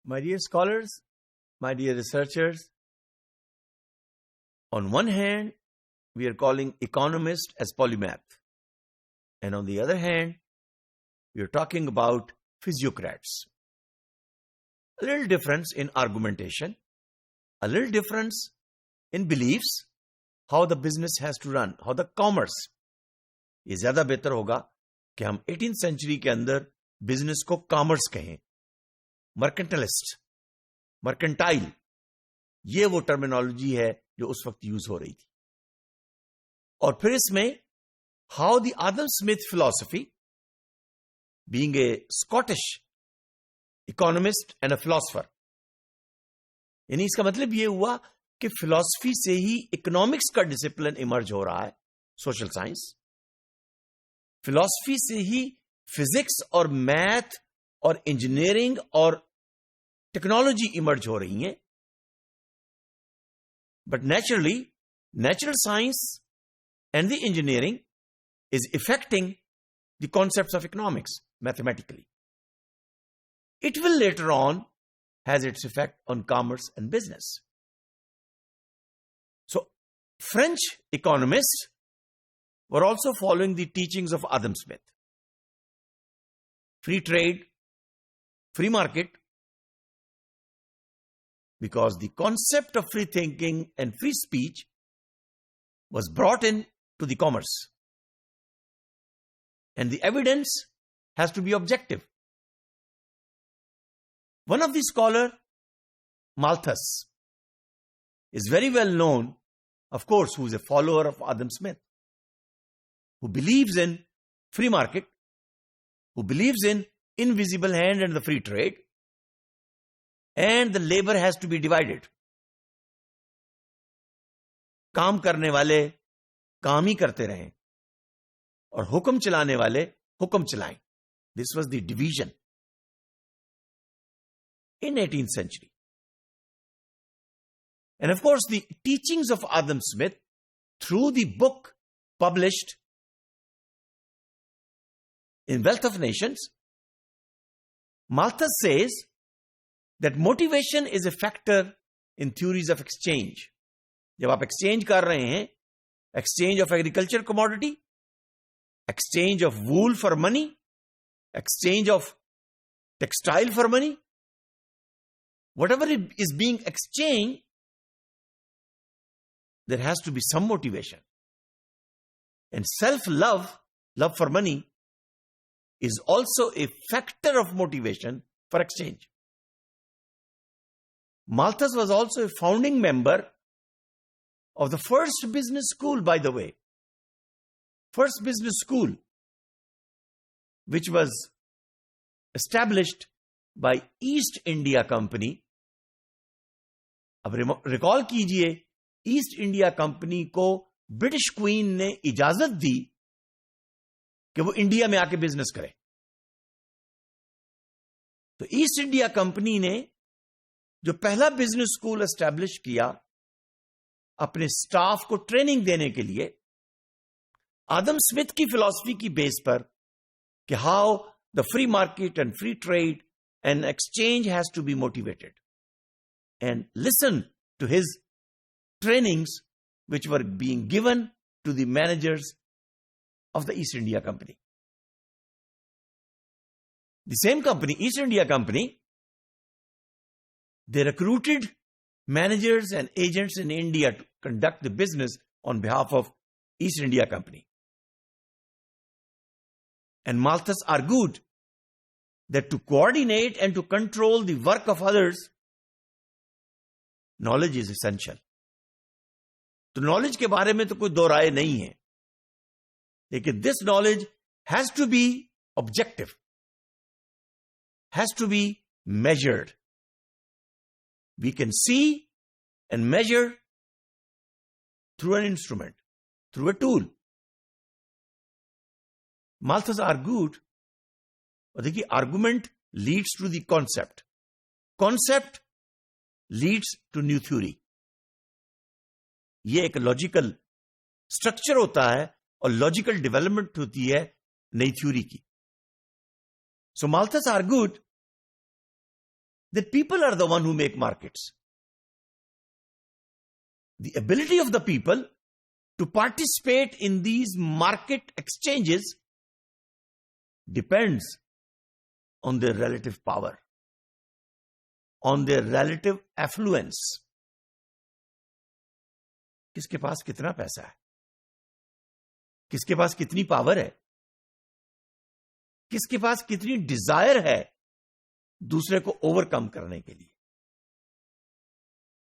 My dear scholars, my dear researchers, on one hand, we are calling economist as polymath. And on the other hand, we are talking about physiocrats. A little difference in argumentation, a little difference in beliefs, how the business has to run, how the commerce. ये ज्यादा बेहतर होगा कि हम 18th century के अंदर business को commerce कहें, मर्केंटलिस्ट, मर्केंटाइल, ये वो टर्मिनोलॉजी है जो उस वक्त यूज हो रही थी. और फिर इसमें how the Adam Smith philosophy, being a Scottish economist and a philosopher, यानी इसका मतलब ये हुआ कि फिलॉसफी से ही इकोनॉमिक्स का डिसिप्लिन इमर्ज हो रहा है, सोशल साइंस. फिलॉसफी से ही फिजिक्स और मैथ और इंजीनियरिंग और टेक्नोलॉजी इमर्ज हो रही हैं. But naturally, natural science and the engineering is affecting the concepts of economics mathematically. It will later on has its effect on commerce and business. So, French economists were also following the teachings of Adam Smith. Free trade, free market, because the concept of free thinking and free speech was brought in to the commerce. And the evidence has to be objective. One of the scholars, Malthus, is very well known, of course, who is a follower of Adam Smith, who believes in free market, who believes in invisible hand and the free trade, and the labor has to be divided. काम करने वाले काम ही करते रहें और हुक्म चलाने वाले हुक्म चलाएं. This was the division in 18th century. And of course, the teachings of Adam Smith through the book published in Wealth of Nations, Malthus says that motivation is a factor in theories of exchange. जब आप exchange कर रहे हैं, exchange of agriculture commodity, exchange of wool for money, exchange of textile for money, whatever is being exchanged, there has to be some motivation. And self-love, love for money, is also a factor of motivation for exchange. Malthus was also a founding member of the first business school, by the way. First business school, which was established by East India Company. अब recall कीजिए, east India company को British queen ने इजाजत दी कि वो India में आके business करे. तो ईस्ट इंडिया कंपनी ने जो पहला बिजनेस स्कूल एस्टैब्लिश किया अपने स्टाफ को ट्रेनिंग देने के लिए, आदम स्मिथ की फिलॉसफी की बेस पर कि how the free market and free trade and exchange has to be motivated, and listen to his trainings which were being given to the managers of the East India Company. The same company, East India Company, they recruited managers and agents in India to conduct the business on behalf of East India Company. And Malthus argued that to coordinate and to control the work of others, knowledge is essential. तो knowledge के बारे में तो कोई दो राय नहीं है, लेकिन this knowledge has to be objective, has to be measured. We can see and measure through an instrument, through a tool. Malthus argued, और देखिए, argument leads to the concept, concept leads to new theory. ये एक logical structure होता है और logical development होती है नई थ्योरी की. So Malthus argued that people are the one who make markets. The ability of the people to participate in these market exchanges depends on their relative power, on their relative affluence. किसके पास कितना पैसा है, किसके पास कितनी power है, किसके पास कितनी Dzire है दूसरे को ओवरकम करने के लिए.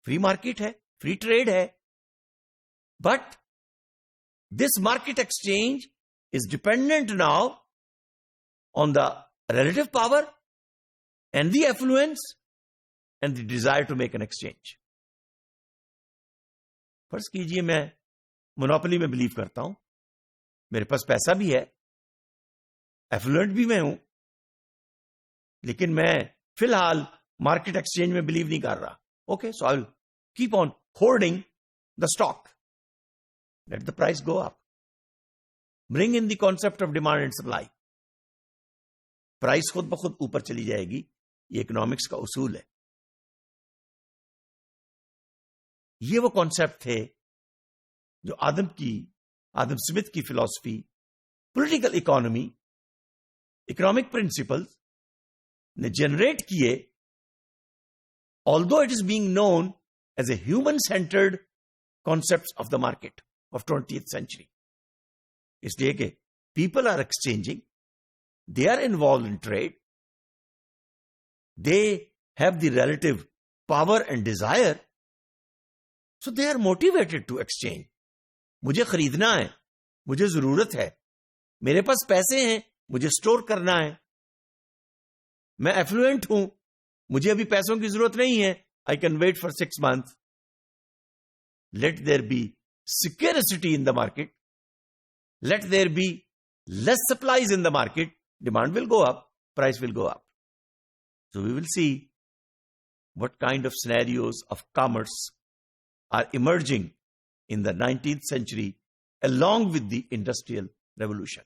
फ्री मार्केट है, फ्री ट्रेड है, but this market exchange is dependent now on the relative power and the affluence and the desire to make an exchange. फर्ज कीजिए मैं मोनोपोली में बिलीव करता हूं, मेरे पास पैसा भी है, एफ्लुएंट भी मैं हूं, लेकिन मैं फिलहाल मार्केट एक्सचेंज में बिलीव नहीं कर रहा. Okay, so I will keep on holding the stock. Let the price go up. Bring in the concept of demand and supply. Price खुद ब खुद ऊपर चली जाएगी. ये इकोनॉमिक्स का उसूल है. ये वो कॉन्सेप्ट थे जो आदम स्मिथ की philosophy, political economy, economic principles ने जनरेट किए. Although it is being known as a human-centered concept of the market of 20th century. इसलिए कि people are exchanging, they are involved in trade, they have the relative power and desire, so they are motivated to exchange. मुझे खरीदना है, मुझे जरूरत है, मेरे पास पैसे हैं, मुझे स्टोर करना है, मैं एफ्लुएंट हूं, मुझे अभी पैसों की जरूरत नहीं है, I can wait for 6 months. Let there be scarcity in the market. Let there be less supplies in the market. Demand will go up, price will go up. So we will see what kind of scenarios of commerce are emerging in the 19th century along with the Industrial Revolution.